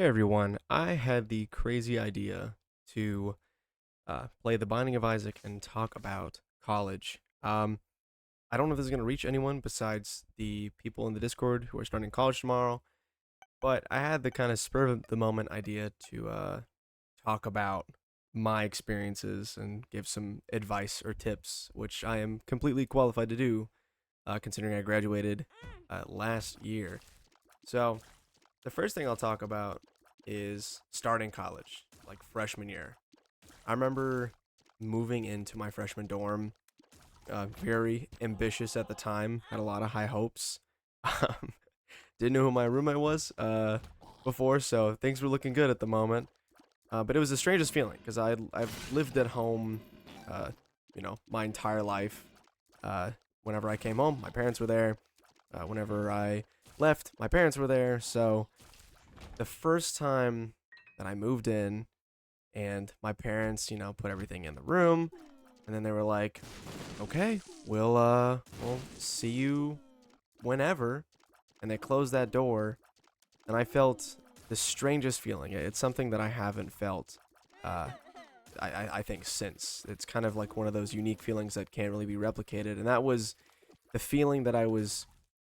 Hey everyone, I had the crazy idea to play The Binding of Isaac and talk about college. I don't know if this is going to reach anyone besides the people in the Discord who are starting college tomorrow, but I had the kind of spur of the moment idea to talk about my experiences and give some advice or tips, which I am completely qualified to do, considering I graduated last year. So, the first thing I'll talk about is starting college, like freshman year. I remember moving into my freshman dorm, very ambitious at the time, had a lot of high hopes. Um, didn't know who my roommate was before, so things were looking good at the moment. But it was the strangest feeling because I've lived at home, uh, my entire life. Uh, Whenever I came home, my parents were there. Whenever I left, my parents were there. So the first time that I moved in and my parents, put everything in the room and then they were like, "Okay, we'll see you whenever." And they closed that door and I felt the strangest feeling. It's something that I haven't felt uh I think since. It's kind of like one of those unique feelings that can't really be replicated, and that was the feeling that I was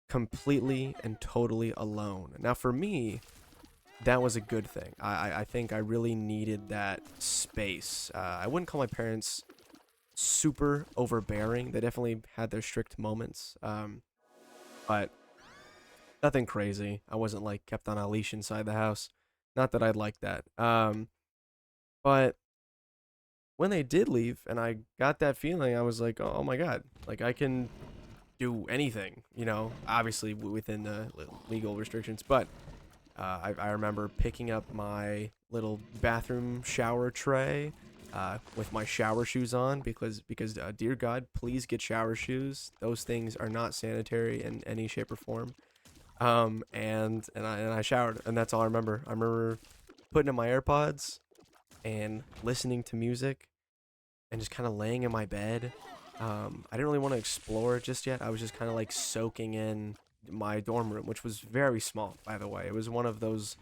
completely and totally alone. Now for me, that was a good thing. I think I really needed that space. I wouldn't call my parents super overbearing. They definitely had their strict moments, but nothing crazy. I wasn't like kept on a leash inside the house. Not that I'd like that. But when they did leave and I got that feeling, I was like, oh my god, like I can do anything, obviously within the legal restrictions, but I remember picking up my little bathroom shower tray with my shower shoes on because dear God, please get shower shoes. Those things are not sanitary in any shape or form. And I showered, and that's all I remember. I remember putting in my AirPods and listening to music and just kind of laying in my bed. I didn't really want to explore just yet. I was just kind of like soaking in my dorm room, which was very small, by the way. It was one of those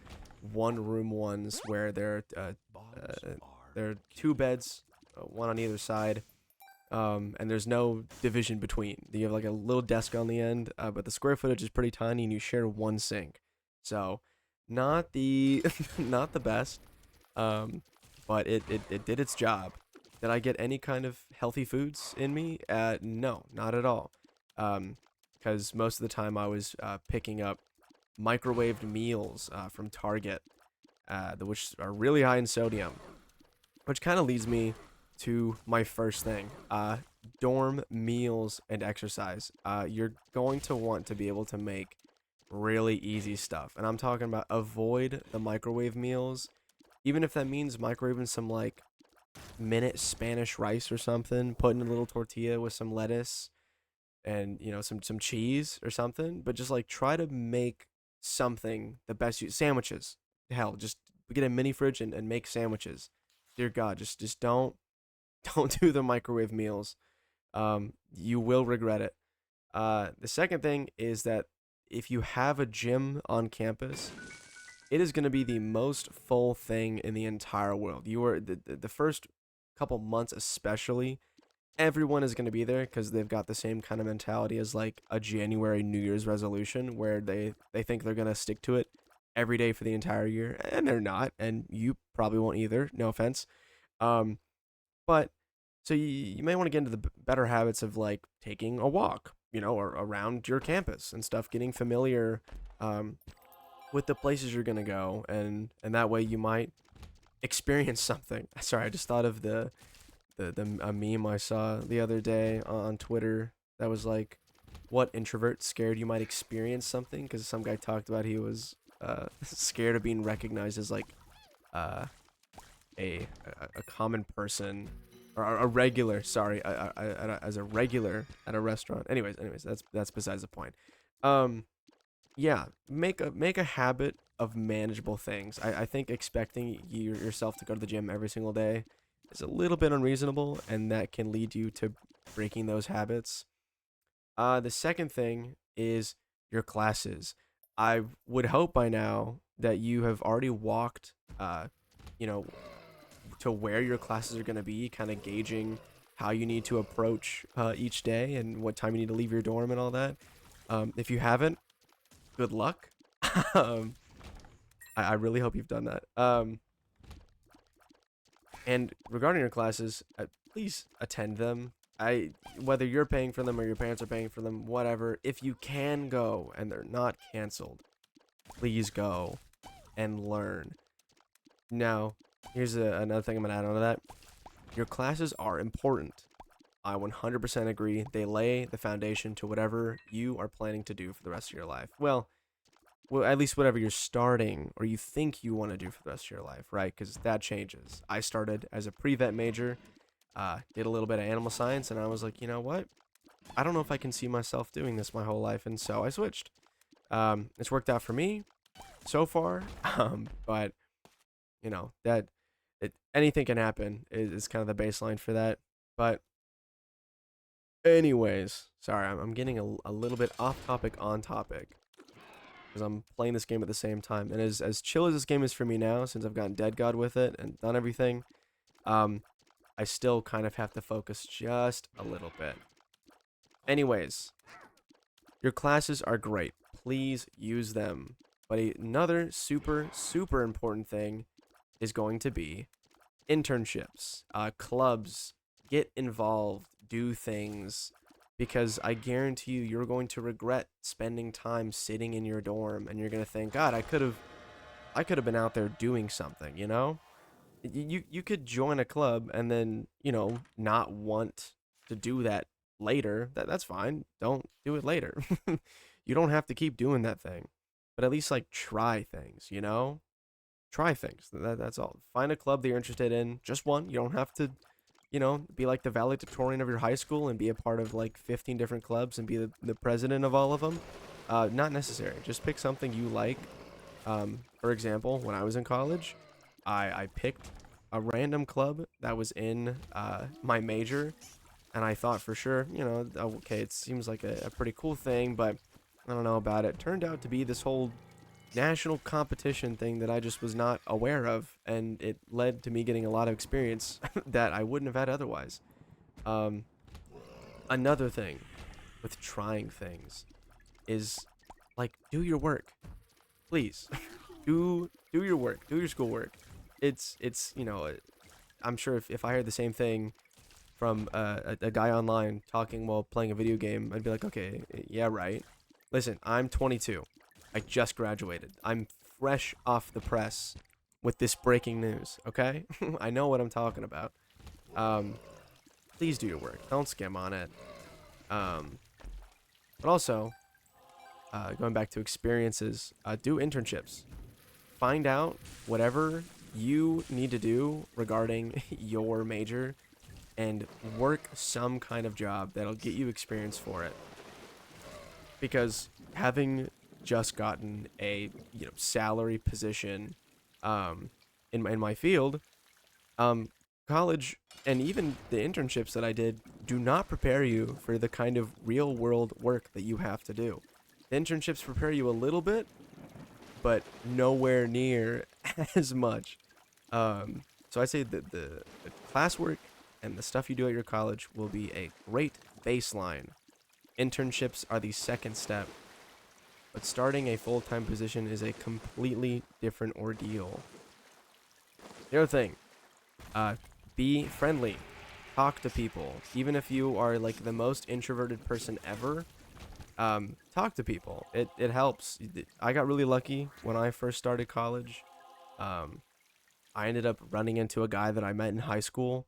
one room ones where there are two beds, one on either side, and there's no division between. You have like a little desk on the end, but the square footage is pretty tiny, and you share one sink. So, not the not the best, um, but it did its job. Did I get any kind of healthy foods in me? No, not at all. Because most of the time I was picking up microwaved meals from Target, which are really high in sodium, which kind of leads me to my first thing. Dorm meals and exercise. You're going to want to be able to make really easy stuff. And I'm talking about avoid the microwave meals, even if that means microwaving some like minute Spanish rice or something, putting a little tortilla with some lettuce and some cheese or something, but just like try to make something the best you sandwiches. Hell, just get a mini fridge and make sandwiches. Dear God, just don't do the microwave meals. You will regret it. The second thing is that if you have a gym on campus, it is going to be the most full thing in the entire world. You are the first couple months, especially. Everyone is going to be there because they've got the same kind of mentality as like a January New Year's resolution, where they think they're going to stick to it every day for the entire year, and they're not, and you probably won't either. No offense. Um, but so you may want to get into the better habits of like taking a walk, or around your campus and stuff, getting familiar um, with the places you're gonna go, and that way you might experience something. Sorry, I just thought of the a meme I saw the other day on Twitter that was like, what introvert scared you might experience something? Because some guy talked about he was scared of being recognized as like uh, a common person or a regular. Sorry, as a regular at a restaurant. Anyways, that's besides the point. Um, yeah, make a habit of manageable things. I think expecting yourself to go to the gym every single day is a little bit unreasonable, and that can lead you to breaking those habits. The second thing is your classes. I would hope by now that you have already walked, you know, to where your classes are going to be, kind of gauging how you need to approach each day and what time you need to leave your dorm and all that. If you haven't, good luck. um, I really hope you've done that. And regarding your classes, please attend them. Whether you're paying for them or your parents are paying for them, whatever. If you can go and they're not canceled, please go and learn. Now, here's another thing I'm gonna add on to that. Your classes are important. I 100% agree. They lay the foundation to whatever you are planning to do for the rest of your life. Well, at least whatever you're starting or you think you want to do for the rest of your life, right? Because that changes. I started as a pre-vet major, did a little bit of animal science, and I was like, you know what? I don't know if I can see myself doing this my whole life, and so I switched. It's worked out for me so far, but you know that anything can happen is kind of the baseline for that. But anyways, sorry, I'm getting a little bit off topic on topic because I'm playing this game at the same time. And as chill as this game is for me now, since I've gotten Dead God with it and done everything, I still kind of have to focus just a little bit. Anyways, your classes are great. Please use them. But another super, super important thing is going to be internships, clubs. Get involved, do things, because I guarantee you, you're going to regret spending time sitting in your dorm, and you're gonna think, God, I could have been out there doing something, you know? You could join a club and then, you know, not want to do that later. That's fine. Don't do it later. You don't have to keep doing that thing, but at least like try things, you know? Try things. That's all. Find a club that you're interested in. Just one. You don't have to, you know, be like the valedictorian of your high school and be a part of like 15 different clubs and be the president of all of them. Not necessary. Just pick something you like. For example, when I was in college, I picked a random club that was in my major, and I thought for sure, you know, okay, it seems like a pretty cool thing, but I don't know about it. Turned out to be this whole national competition thing that I just was not aware of, and it led to me getting a lot of experience that I wouldn't have had otherwise. Um, Another thing with trying things is like do your work, please. Do your work, do your schoolwork. It's you know, I'm sure if I heard the same thing from a guy online talking while playing a video game, I'd be like, okay, yeah, right. Listen, I'm 22. I just graduated. I'm fresh off the press with this breaking news, okay? I know what I'm talking about. Please do your work. Don't skim on it. But also, going back to experiences, do internships. Find out whatever you need to do regarding your major and work some kind of job that'll get you experience for it. Because having just gotten a salary position in my field, college and even the internships that I did do not prepare you for the kind of real world work that you have to do. The internships prepare you a little bit, but nowhere near as much. So I say that the classwork and the stuff you do at your college will be a great baseline. Internships are the second step, but starting a full-time position is a completely different ordeal. The other thing, be friendly. Talk to people. Even if you are like the most introverted person ever, talk to people. It helps. I got really lucky when I first started college. I ended up running into a guy that I met in high school.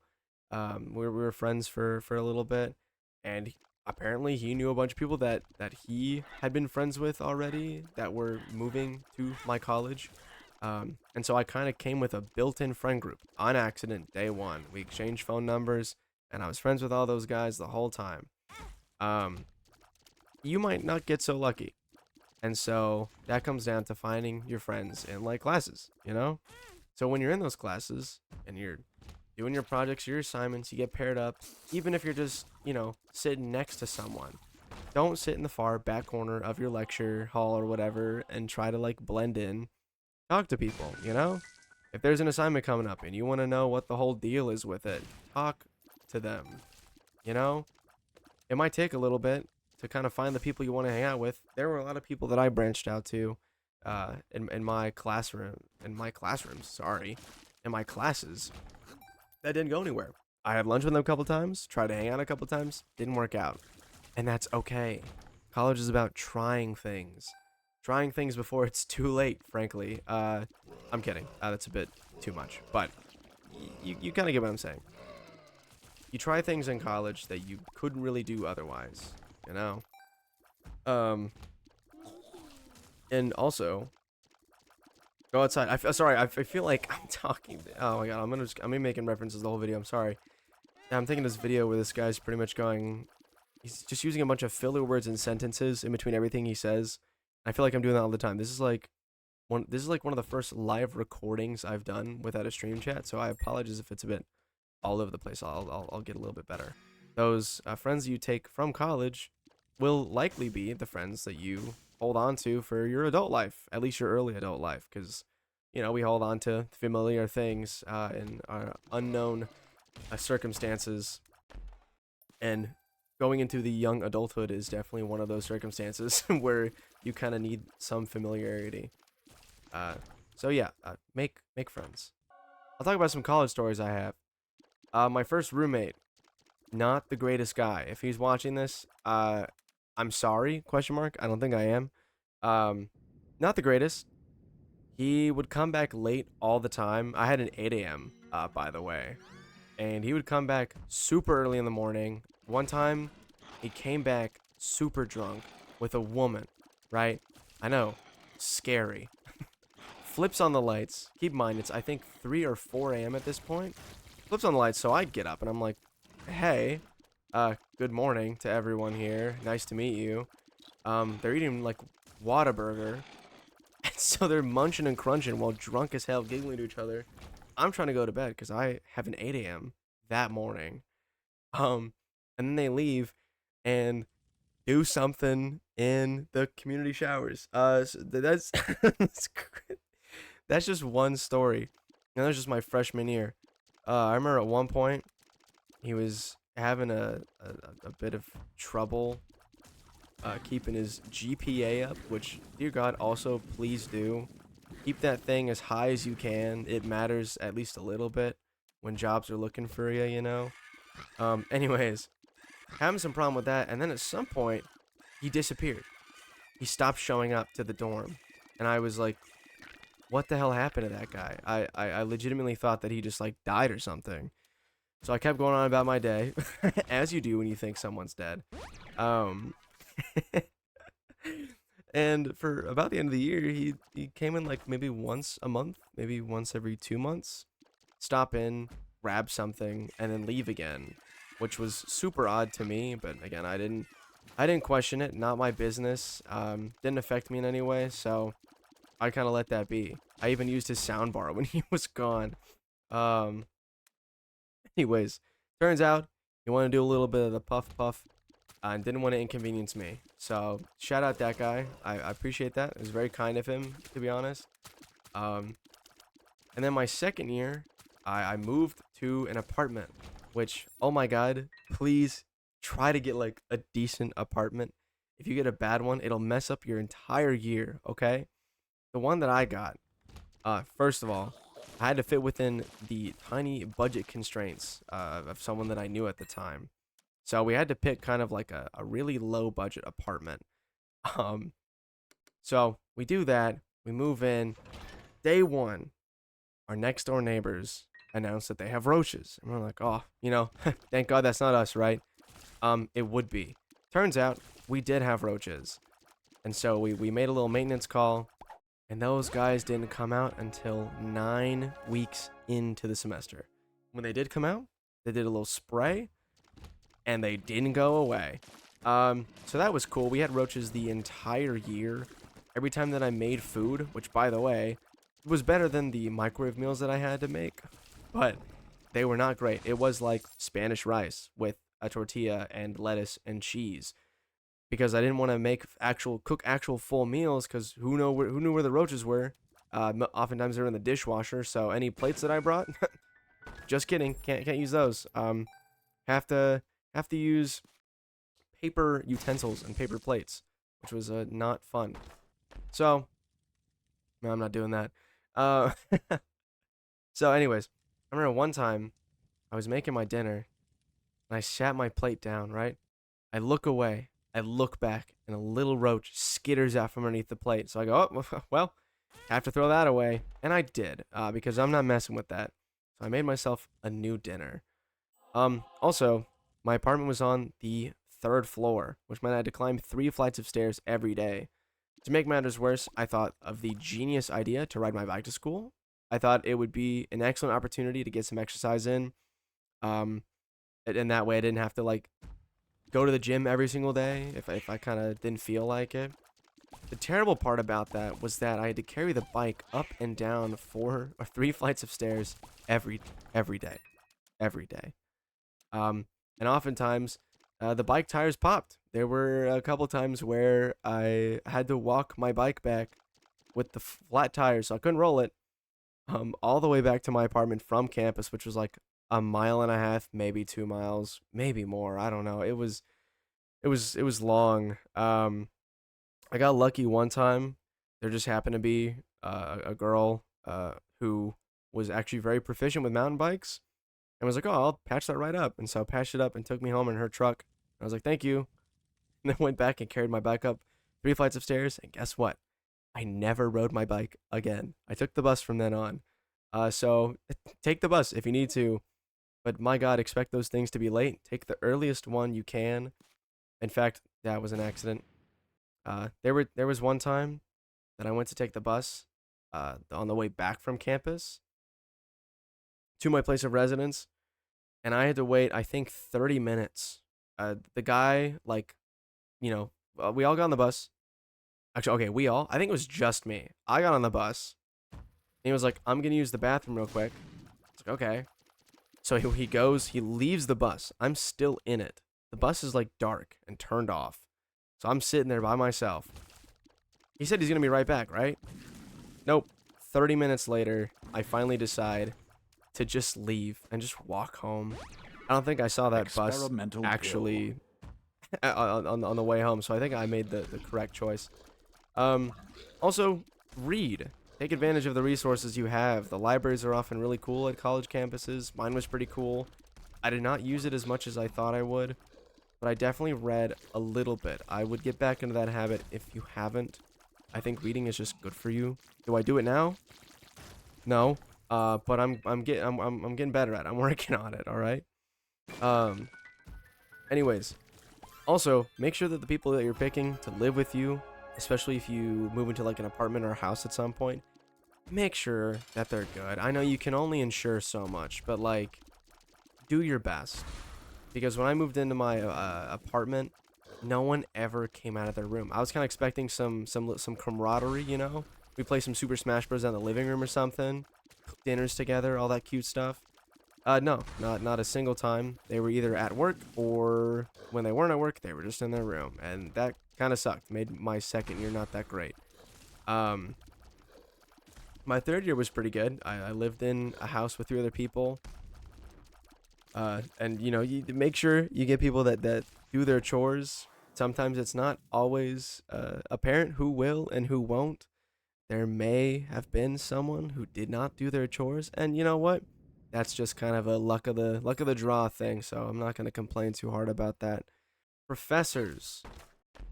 We were friends for a little bit, and apparently he knew a bunch of people that he had been friends with already that were moving to my college. And so I kind of came with a built-in friend group on accident day one. We exchanged phone numbers, and I was friends with all those guys the whole time. You might not get so lucky. And so that comes down to finding your friends in like classes, you know? So when you're in those classes and you're doing your projects, your assignments, you get paired up, even if you're just, sitting next to someone. Don't sit in the far back corner of your lecture hall or whatever and try to like blend in. talk to people, you know? If there's an assignment coming up and you want to know what the whole deal is with it, talk to them, you know? It might take a little bit to kind of find the people you want to hang out with. There were a lot of people that I branched out to in my classrooms, sorry, in my classes that didn't go anywhere. I had lunch with them a couple times, tried to hang out a couple times, didn't work out. And that's okay. College is about trying things. Trying things before it's too late, frankly. I'm kidding. That's a bit too much. But you kind of get what I'm saying. You try things in college that you couldn't really do otherwise, you know? And also, go outside. I feel like I'm talking. Oh my god, I'm gonna making references the whole video. I'm sorry. I'm thinking this video where this guy's pretty much going, he's just using a bunch of filler words and sentences in between everything he says. I feel like I'm doing that all the time. This is like one of the first live recordings I've done without a stream chat, so I apologize if it's a bit all over the place. I'll get a little bit better. Those friends that you take from college will likely be the friends that you hold on to for your adult life, at least your early adult life, because you know we hold on to familiar things in our unknown circumstances, and going into the young adulthood is definitely one of those circumstances where you kind of need some familiarity. So yeah, make friends. I'll talk about some college stories I have. My first roommate, not the greatest guy. If he's watching this, I'm sorry, question mark. I don't think I am. Not the greatest. He would come back late all the time. I had an 8 a.m. By the way. And he would come back super early in the morning. One time, he came back super drunk with a woman, right? I know, scary. Flips on the lights. Keep in mind, it's I think 3 or 4 a.m. at this point. Flips on the lights, so I get up and I'm like, hey, good morning to everyone here. Nice to meet you. They're eating like Whataburger. And so they're munching and crunching while drunk as hell, giggling to each other. I'm trying to go to bed because I have an 8 a.m. that morning. And then they leave and do something in the community showers. So that's that's just one story. And that was just my freshman year. I remember at one point he was having a bit of trouble keeping his GPA up, which, dear God, also please do. Keep that thing as high as you can. It matters at least a little bit when jobs are looking for you, you know? Anyways, having some problem with that, and then at some point, he disappeared. He stopped showing up to the dorm. And I was like, what the hell happened to that guy? I legitimately thought that he just, like, died or something. So I kept going on about my day, as you do when you think someone's dead. And for about the end of the year, he came in like maybe once a month, maybe once every 2 months, stop in, grab something, and then leave again, which was super odd to me. But again, I didn't question it. Not my business. Didn't affect me in any way, so I kind of let that be. I even used his soundbar when he was gone. Anyways, turns out he wanted to do a little bit of the puff and didn't want to inconvenience me. So shout out that guy. I appreciate that. It was very kind of him, to be honest. And then my second year, I moved to an apartment, which, oh my god, please try to get like a decent apartment. If you get a bad one, it'll mess up your entire year, okay? The one that I got, first of all, I had to fit within the tiny budget constraints of someone that I knew at the time. So we had to pick kind of like a really low budget apartment. So we do that. We move in. Day one, our next door neighbors announce that they have roaches. And we're like, oh, you know, thank God that's not us, right? It would be. Turns out we did have roaches. And so we made a little maintenance call. And those guys didn't come out until 9 weeks into the semester. When they did come out, they did a little spray. And they didn't go away. So that was cool. We had roaches the entire year. Every time that I made food, which, by the way, was better than the microwave meals that I had to make, but they were not great. It was like Spanish rice with a tortilla and lettuce and cheese, because I didn't want to cook actual full meals, because who knew where the roaches were? Oftentimes they're in the dishwasher, so any plates that I brought, just kidding, can't use those. Have to have to use paper utensils and paper plates, which was not fun. So, no, I'm not doing that. Uh, so anyways, I remember one time I was making my dinner and I sat my plate down, right? I look away, I look back, and a little roach skitters out from underneath the plate. So I go, oh, well, I have to throw that away. And I did, because I'm not messing with that. So I made myself a new dinner. Also, my apartment was on the third floor, which meant I had to climb 3 flights of stairs every day. To make matters worse, I thought of the genius idea to ride my bike to school. I thought it would be an excellent opportunity to get some exercise in. Um, and that way I didn't have to like go to the gym every single day if I kind of didn't feel like it. The terrible part about that was that I had to carry the bike up and down 4 or 3 flights of stairs every day, every day. And oftentimes, the bike tires popped. There were a couple times where I had to walk my bike back with the flat tires, so I couldn't roll it, all the way back to my apartment from campus, which was like a mile and a half, maybe 2 miles, maybe more. I don't know. It was long. I got lucky one time. There just happened to be a girl who was actually very proficient with mountain bikes and was like, "Oh, I'll patch that right up." And so I patched it up and took me home in her truck. I was like, "Thank you." And then went back and carried my bike up 3 flights of stairs. And guess what? I never rode my bike again. I took the bus from then on. So take the bus if you need to. But my God, expect those things to be late. Take the earliest one you can. In fact, that was an accident. There was one time that I went to take the bus on the way back from campus to my place of residence, and I had to wait, I think, 30 minutes. The guy, like, we all got on the bus. Actually, okay, we all. I think it was just me. I got on the bus, and he was like, "I'm gonna use the bathroom real quick." It's like, okay. So he goes, he leaves the bus. I'm still in it. The bus is like dark and turned off. So I'm sitting there by myself. He said he's gonna be right back, right? Nope. 30 minutes later, I finally decide to just leave and just walk home. I don't think I saw that bus actually on the way home, so I think I made the correct choice. Also, read. Take advantage of the resources you have. The libraries are often really cool at college campuses. Mine was pretty cool. I did not use it as much as I thought I would, but I definitely read a little bit. I would get back into that habit if you haven't. I think reading is just good for you. Do I do it now? No. But I'm getting better at it. I'm working on it, all right? Um anyways, also, make sure that the people that you're picking to live with you, especially if you move into like an apartment or a house at some point, make sure that they're good. I know you can only ensure so much, but like do your best. Because when I moved into my apartment, no one ever came out of their room. I was kind of expecting some camaraderie, you know? We play some Super Smash Bros. In the living room or something, cook dinners together, all that cute stuff. No, not a single time. They were either at work or when they weren't at work, they were just in their room, and that kind of sucked. Made my second year not that great. My third year was pretty good. I lived in a house with 3 other people. And you make sure you get people that do their chores. Sometimes it's not always apparent who will and who won't. There may have been someone who did not do their chores, and you know what? That's just kind of a luck of the draw thing, so I'm not going to complain too hard about that. Professors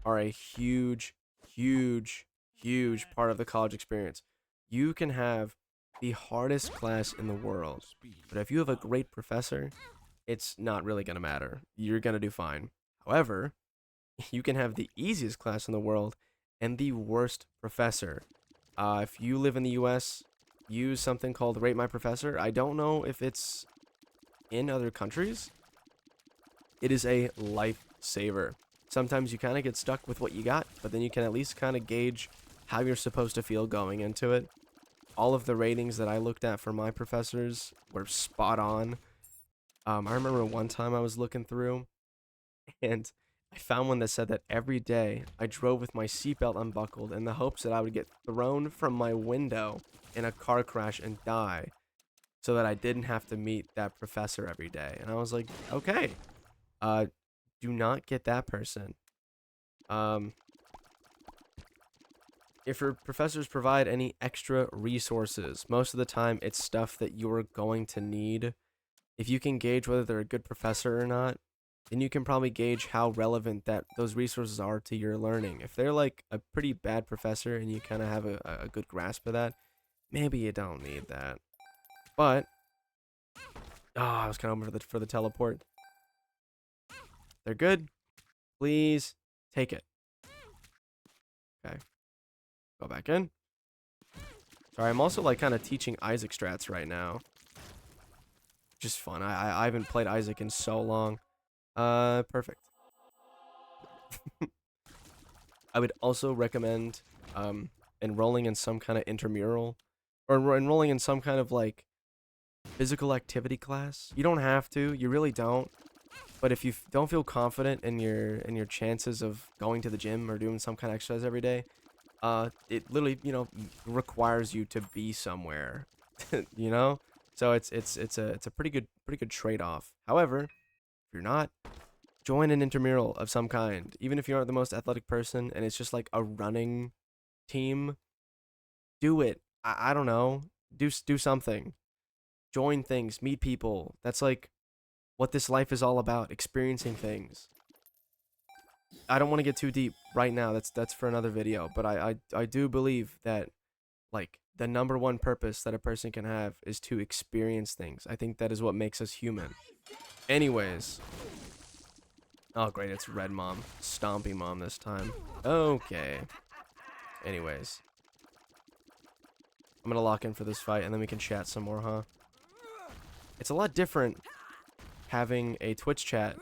are a huge, huge, huge part of the college experience. You can have the hardest class in the world, but if you have a great professor, it's not really going to matter. You're going to do fine. However, you can have the easiest class in the world and the worst professor. If you live in the US, use something called Rate My Professor. I don't know if it's in other countries. It is a lifesaver. Sometimes you kind of get stuck with what you got, but then you can at least kind of gauge how you're supposed to feel going into it. All of the ratings that I looked at for my professors were spot on. I remember one time I was looking through, and I found one that said that every day I drove with my seatbelt unbuckled in the hopes that I would get thrown from my window in a car crash and die so that I didn't have to meet that professor every day. And I was like, okay, uh, do not get that person. Um, if your professors provide any extra resources, most of the time it's stuff that you're going to need. If you can gauge whether they're a good professor or not, then you can probably gauge how relevant that those resources are to your learning. If they're like a pretty bad professor and you kind of have a good grasp of that, maybe you don't need that. But I was kind of over for the teleport. They're good. Please take it. Okay. Go back in. Sorry, I'm also like kind of teaching Isaac strats right now. Just fun. I haven't played Isaac in so long. Perfect. I would also recommend enrolling in some kind of intramural or enrolling in some kind of like physical activity class. You don't have to. You really don't. But if you don't feel confident in your chances of going to the gym or doing some kind of exercise every day, it literally, requires you to be somewhere, you know? So it's a pretty good trade-off. However, if you're not, join an intramural of some kind. Even if you aren't the most athletic person and it's just like a running team, do it. I don't know. Do something. Join things, meet people. That's like what this life is all about, experiencing things. I don't want to get too deep right now. That's for another video, but I do believe that like the number one purpose that a person can have is to experience things. I think that is what makes us human. Anyways, oh great, it's Red Mom, Stompy Mom this time. Okay. Anyways, I'm gonna lock in for this fight and then we can chat some more, huh? It's a lot different having a Twitch chat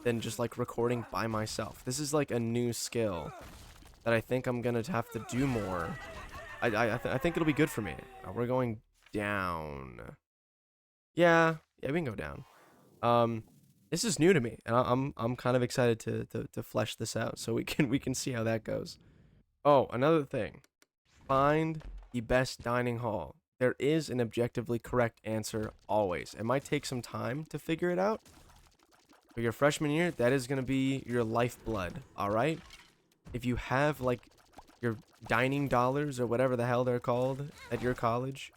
than just like recording by myself. This is like a new skill that I think I'm gonna have to do more. I think it'll be good for me. We're going down. Yeah, we can go down. This is new to me, and I'm kind of excited to flesh this out so we can see how that goes. Oh, another thing. Find the best dining hall. There is an objectively correct answer always. It might take some time to figure it out. For your freshman year, that is going to be your lifeblood, all right? If you have like your dining dollars or whatever the hell they're called at your college,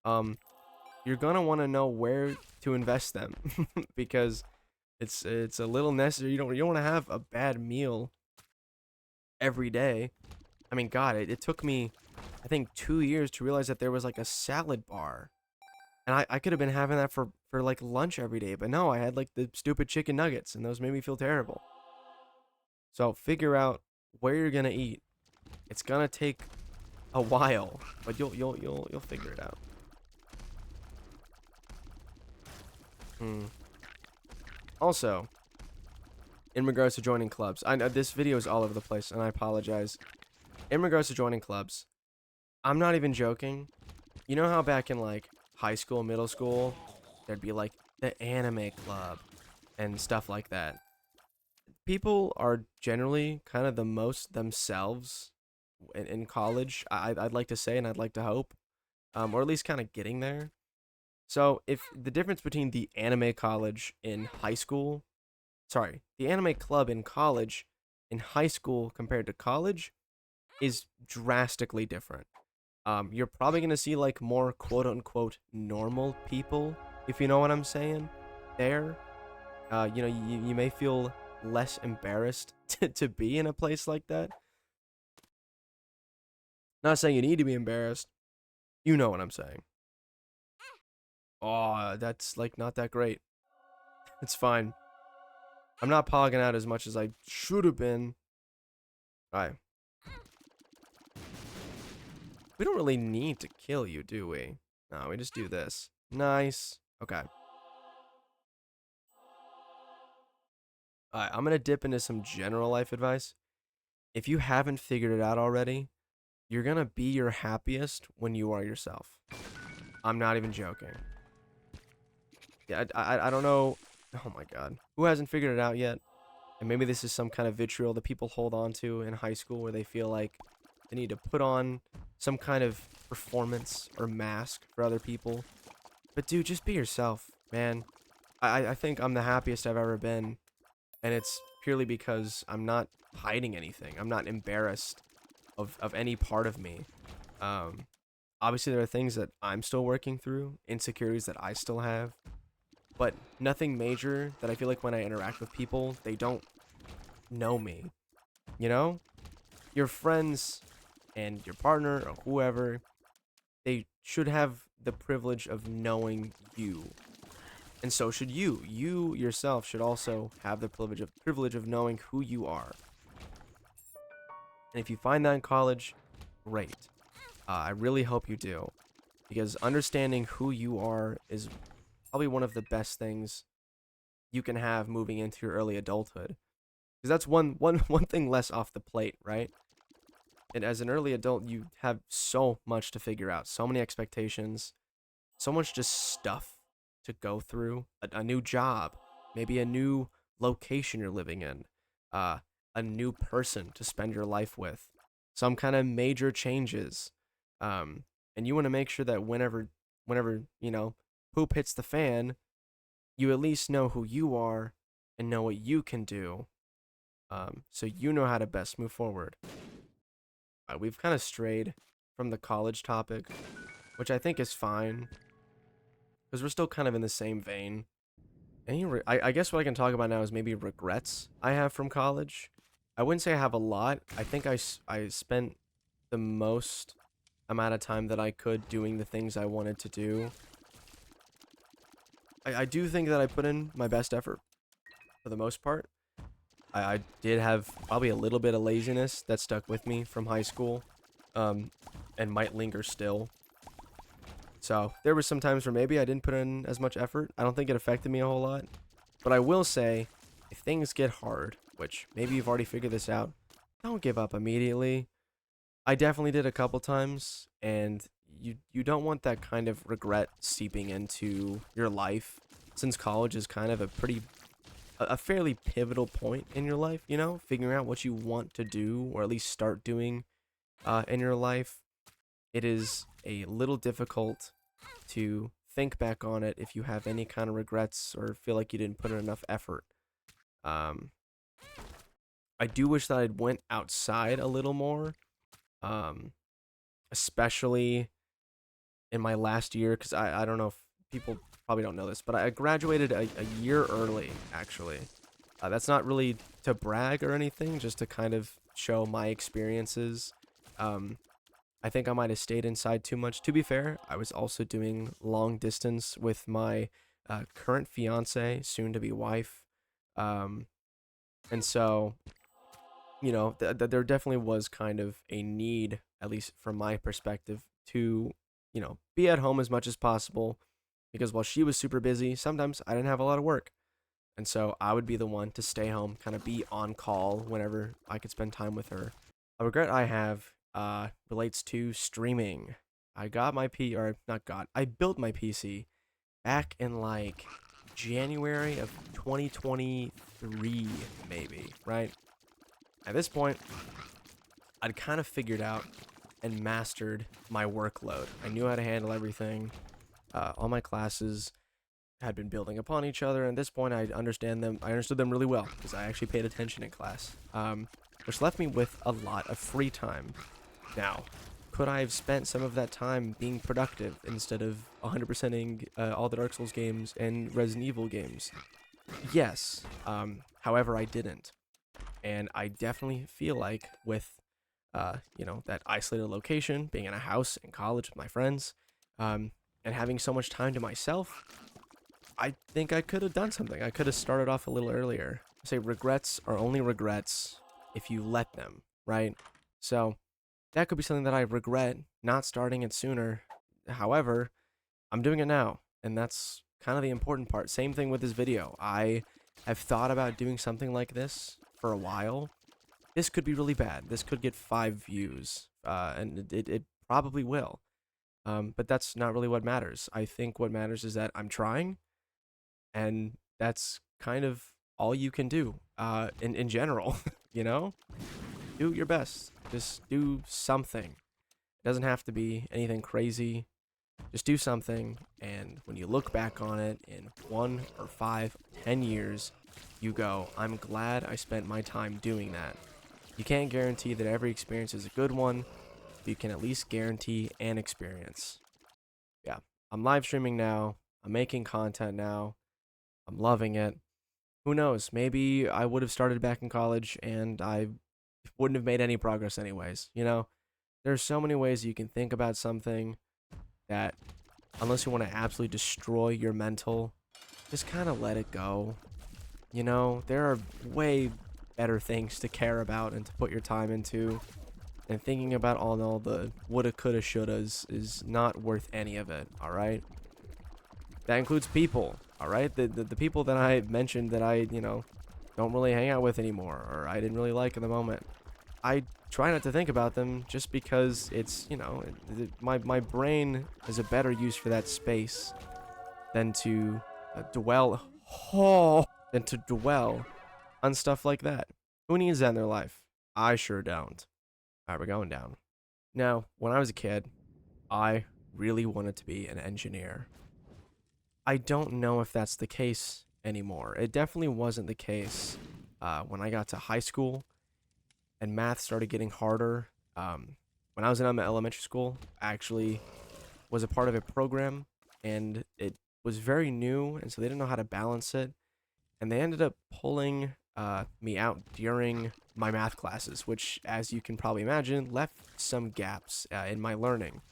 you're going to want to know where to invest them because it's a little necessary. You don't want to have a bad meal every day. I mean, God, it took me I think 2 years to realize that there was like a salad bar. And I could have been having that for like lunch every day, but no, I had like the stupid chicken nuggets and those made me feel terrible. So figure out where you're gonna eat. It's gonna take a while, but you'll figure it out. Also, in regards to joining clubs, I know this video is all over the place, and I apologize. In regards to joining clubs, I'm not even joking. You know how back in like high school, middle school, there'd be like the anime club and stuff like that. People are generally kind of the most themselves in college, I'd like to say, and I'd like to hope, or at least kind of getting there. So if the difference between the anime college in high school, sorry, the anime club in college, in high school compared to college, is drastically different. You're probably gonna see like more quote unquote normal people, if you know what I'm saying. There, you may feel less embarrassed to be in a place like that. Not saying you need to be embarrassed. You know what I'm saying. Oh, that's like not that great. It's fine. I'm not pogging out as much as I should have been. Alright. We don't really need to kill you, do we? No, we just do this. Nice. Okay. Alright, I'm gonna dip into some general life advice. If you haven't figured it out already, you're gonna be your happiest when you are yourself. I'm not even joking. Yeah, I don't know. Oh my god. Who hasn't figured it out yet? And maybe this is some kind of vitriol that people hold on to in high school where they feel like they need to put on some kind of performance or mask for other people. But dude, just be yourself, man. I think I'm the happiest I've ever been. And it's purely because I'm not hiding anything. I'm not embarrassed of any part of me. Um, Obviously, there are things that I'm still working through, insecurities that I still have, but nothing major that I feel like when I interact with people, they don't know me. You know? Your friends and your partner or whoever, they should have the privilege of knowing you. And so should you. You yourself should also have the privilege of knowing who you are. And if you find that in college, great. I really hope you do, because understanding who you are is probably one of the best things you can have moving into your early adulthood. Because that's one thing less off the plate, right? And as an early adult, you have so much to figure out, so many expectations, so much just stuff to go through. A new job, maybe a new location you're living in, uh, a new person to spend your life with, some kind of major changes. And you want to make sure that whenever, poop hits the fan, you at least know who you are and know what you can do. So you know how to best move forward. We've kind of strayed from the college topic, which I think is fine because we're still kind of in the same vein. I guess what I can talk about now is maybe regrets I have from college. I wouldn't say I have a lot. I think I spent the most amount of time that I could doing the things I wanted to do. I do think that I put in my best effort for the most part. I did have probably a little bit of laziness that stuck with me from high school, and might linger still. So there were some times where maybe I didn't put in as much effort. I don't think it affected me a whole lot. But I will say, if things get hard, which maybe you've already figured this out, don't give up immediately. I definitely did a couple times, and you don't want that kind of regret seeping into your life, since college is kind of a fairly pivotal point in your life, figuring out what you want to do or at least start doing in your life. It is a little difficult to think back on it if you have any kind of regrets or feel like you didn't put in enough effort. Um, I do wish that I'd went outside a little more, um, especially in my last year, because I don't know if people probably don't know this, but I graduated a year early, actually. That's not really to brag or anything, just to kind of show my experiences. Um, I think I might have stayed inside too much. To be fair, I was also doing long distance with my current fiance, soon to be wife. Um, and so, there definitely was kind of a need, at least from my perspective, to, be at home as much as possible. Because while she was super busy, sometimes I didn't have a lot of work. And so I would be the one to stay home, kind of be on call whenever I could spend time with her. A regret I have relates to streaming. I got my or not got, I built my PC back in like January of 2023, maybe, right? At this point, I'd kind of figured out and mastered my workload. I knew how to handle everything. All my classes had been building upon each other, and at this point I understood them really well because I actually paid attention in class, which left me with a lot of free time. Now, could I have spent some of that time being productive instead of 100%ing all the Dark Souls games and Resident Evil games? Yes. However, I didn't, and I definitely feel like with that isolated location, being in a house in college with my friends, and having so much time to myself, I think I could have done something. I could have started off a little earlier. I say regrets are only regrets if you let them, right? So that could be something that I regret not starting it sooner. However, I'm doing it now, and that's kind of the important part. Same thing with this video. I have thought about doing something like this for a while. This could be really bad. This could get 5 views, and it probably will. But that's not really what matters. I think what matters is that I'm trying, and that's kind of all you can do in general. You know, do your best. Just do something. It doesn't have to be anything crazy. Just do something, and when you look back on it in 1 or 5, 10 years, you go, I'm glad I spent my time doing that. You can't guarantee that every experience is a good one, but you can at least guarantee an experience. Yeah, I'm live streaming now. I'm making content now. I'm loving it. Who knows? Maybe I would have started back in college and I wouldn't have made any progress anyways. You know, there's so many ways you can think about something that, unless you want to absolutely destroy your mental, just kind of let it go. You know, there are way better things to care about and to put your time into. And thinking about all the woulda, coulda, shouldas is not worth any of it, alright? That includes people, alright? The people that I mentioned that I, you know, don't really hang out with anymore, or I didn't really like in the moment. I try not to think about them just because it's, you know, my brain is a better use for that space than to dwell on stuff like that. Who needs that in their life? I sure don't. Alright, we're going down. Now, when I was a kid, I really wanted to be an engineer. I don't know if that's the case anymore. It definitely wasn't the case when I got to high school and math started getting harder. When I was in elementary school, I actually was a part of a program, and it was very new, and so they didn't know how to balance it. And they ended up pulling me out during my math classes, which, as you can probably imagine, left some gaps in my learning.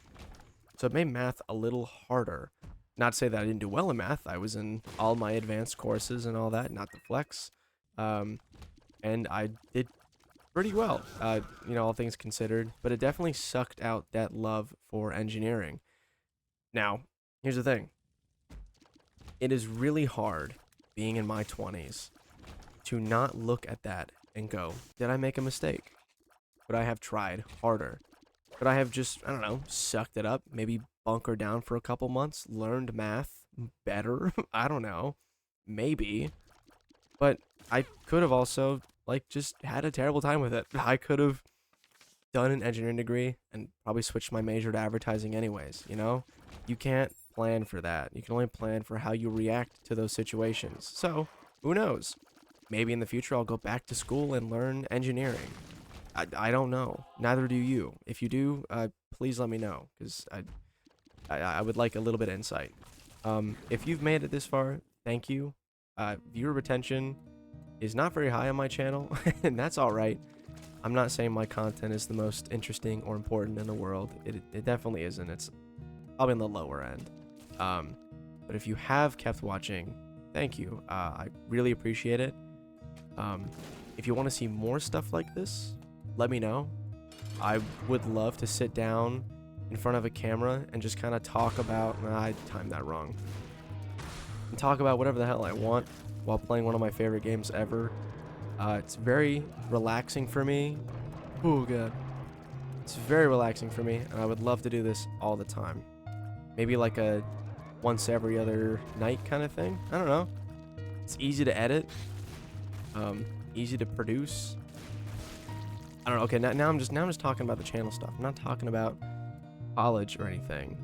So it made math a little harder. Not to say that I didn't do well in math. I was in all my advanced courses and all that, not the flex. And I did pretty well, you know, all things considered. But it definitely sucked out that love for engineering. Now, here's the thing. It is really hard, being in my 20s, to not look at that and go, did I make a mistake? Could I have tried harder? Could I have just, I don't know, sucked it up, maybe bunker down for a couple months, learned math better? I don't know. Maybe. But I could have also, like, just had a terrible time with it. I could have done an engineering degree and probably switched my major to advertising anyways, you know? You can't plan for that. You can only plan for how you react to those situations. So, who knows? Maybe in the future I'll go back to school and learn engineering. I don't know. Neither do you. If you do, please let me know, because I would like a little bit of insight. If you've made it this far, thank you. Viewer retention is not very high on my channel, and that's alright. I'm not saying my content is the most interesting or important in the world. It definitely isn't. It's probably on the lower end. But if you have kept watching, thank you. I really appreciate it. If you want to see more stuff like this, let me know. I would love to sit down in front of a camera and just kind of talk about, I timed that wrong, and talk about whatever the hell I want while playing one of my favorite games ever. It's very relaxing for me. Oh god. It's very relaxing for me, and I would love to do this all the time. Maybe like a once every other night kind of thing. I don't know. It's easy to edit. Easy to produce. I don't know. Okay, now I'm just talking about the channel stuff. I'm not talking about college or anything.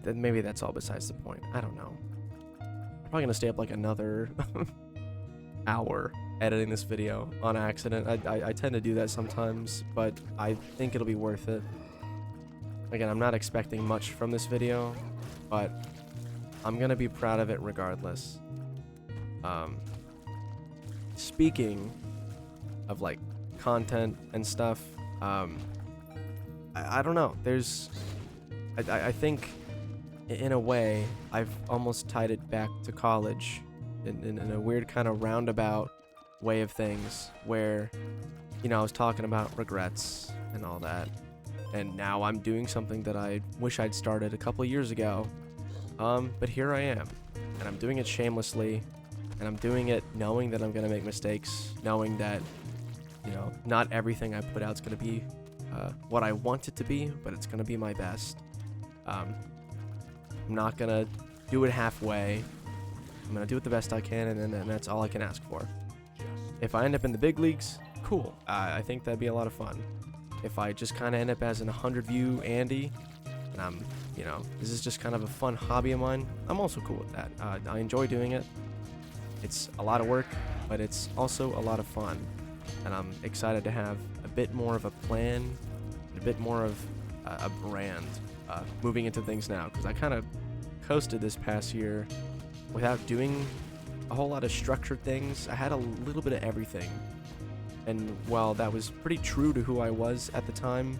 Maybe that's all besides the point. I don't know. I'm probably gonna stay up like another hour editing this video on accident. I tend to do that sometimes, but I think it'll be worth it. Again, I'm not expecting much from this video, but I'm gonna be proud of it regardless. Speaking of like content and stuff, I don't know. I think in a way I've almost tied it back to college in a weird kind of roundabout way of things, where, you know, I was talking about regrets and all that, and now I'm doing something that I wish I'd started a couple years ago. But here I am, and I'm doing it shamelessly, and I'm doing it knowing that I'm gonna make mistakes, knowing that, you know, not everything I put out is gonna be what I want it to be, but it's gonna be my best. I'm not gonna do it halfway. I'm gonna do it the best I can, and that's all I can ask for. If I end up in the big leagues, cool. I think that'd be a lot of fun. If I just kind of end up as an 100 view Andy, and I'm, you know, this is just kind of a fun hobby of mine, I'm also cool with that. I enjoy doing it. It's a lot of work, but it's also a lot of fun. And I'm excited to have a bit more of a plan, and a bit more of a brand moving into things now. Because I kind of coasted this past year without doing a whole lot of structured things. I had a little bit of everything. And while that was pretty true to who I was at the time,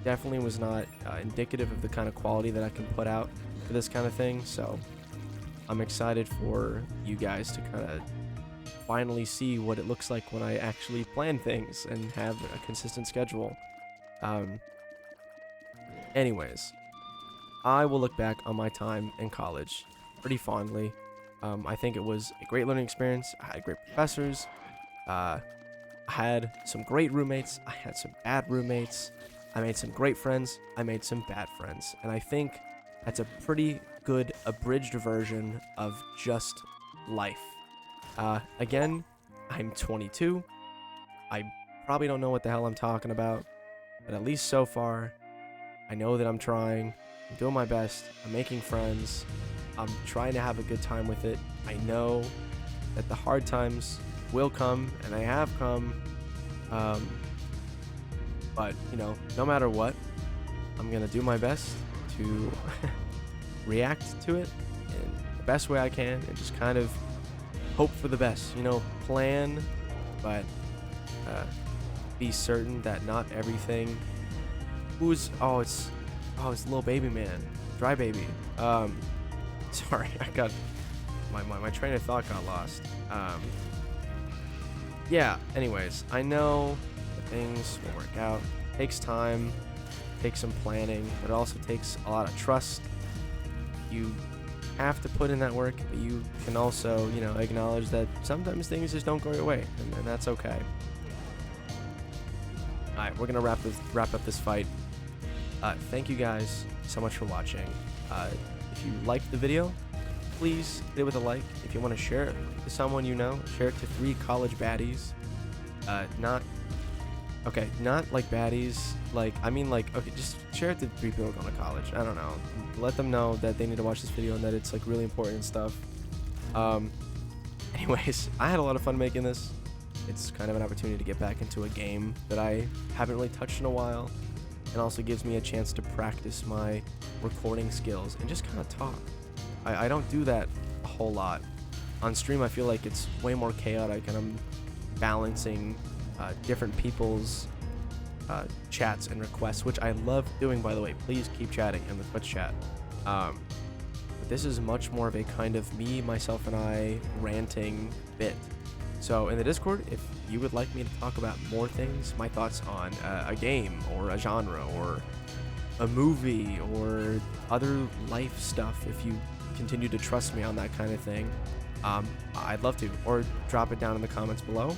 definitely was not indicative of the kind of quality that I can put out for this kind of thing. So I'm excited for you guys to kind of finally see what it looks like when I actually plan things and have a consistent schedule. Anyways, I will look back on my time in college pretty fondly. I think it was a great learning experience. I had great professors. I had some great roommates. I had some bad roommates. I made some great friends. I made some bad friends. And I think that's a pretty good abridged version of just life. Again, I'm 22. I probably don't know what the hell I'm talking about, but at least so far, I know that I'm trying. I'm doing my best. I'm making friends. I'm trying to have a good time with it. I know that the hard times will come, and they have come. But, you know, no matter what, I'm going to do my best to react to it in the best way I can and just kind of hope for the best. You know, plan, but be certain that not everything... it's little baby man. Dry baby. Sorry, I got... My train of thought got lost. Yeah, anyways, I know that things will work out. It takes time, takes some planning, but it also takes a lot of trust. You have to put in that work, but you can also, you know, acknowledge that sometimes things just don't go your way, and that's okay. Alright, we're gonna wrap up this fight. Thank you guys so much for watching. If you liked the video, please hit it with a like. If you want to share it to someone you know, share it to 3 college baddies. Not like baddies. Like, I mean, like, okay, just share it to 3 people going to college. I don't know. Let them know that they need to watch this video and that it's, like, really important and stuff. Anyways, I had a lot of fun making this. It's kind of an opportunity to get back into a game that I haven't really touched in a while. And also gives me a chance to practice my recording skills and just kind of talk. I don't do that a whole lot. On stream, I feel like it's way more chaotic, and I'm balancing different people's chats and requests, which I love doing, by the way. Please keep chatting in the Twitch chat. But this is much more of a kind of me, myself, and I ranting bit. So in the Discord, if you would like me to talk about more things, my thoughts on a game or a genre or a movie or other life stuff, if you continue to trust me on that kind of thing, I'd love to. Or drop it down in the comments below.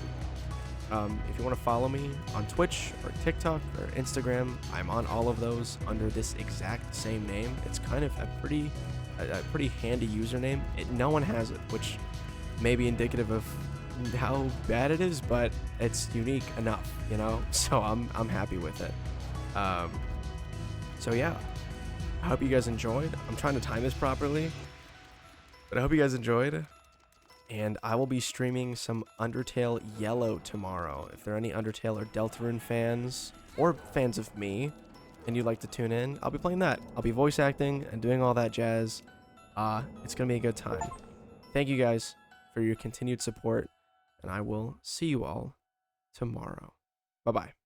If you want to follow me on Twitch or TikTok or Instagram, I'm on all of those under this exact same name. It's kind of a pretty handy username. No one has it, which may be indicative of how bad it is, but it's unique enough, you know. So I'm happy with it. So yeah, I hope you guys enjoyed. I'm trying to time this properly, but I hope you guys enjoyed. And I will be streaming some Undertale Yellow tomorrow. If there are any Undertale or Deltarune fans, or fans of me, and you'd like to tune in, I'll be playing that. I'll be voice acting and doing all that jazz. It's gonna be a good time. Thank you guys for your continued support, and I will see you all tomorrow. Bye-bye.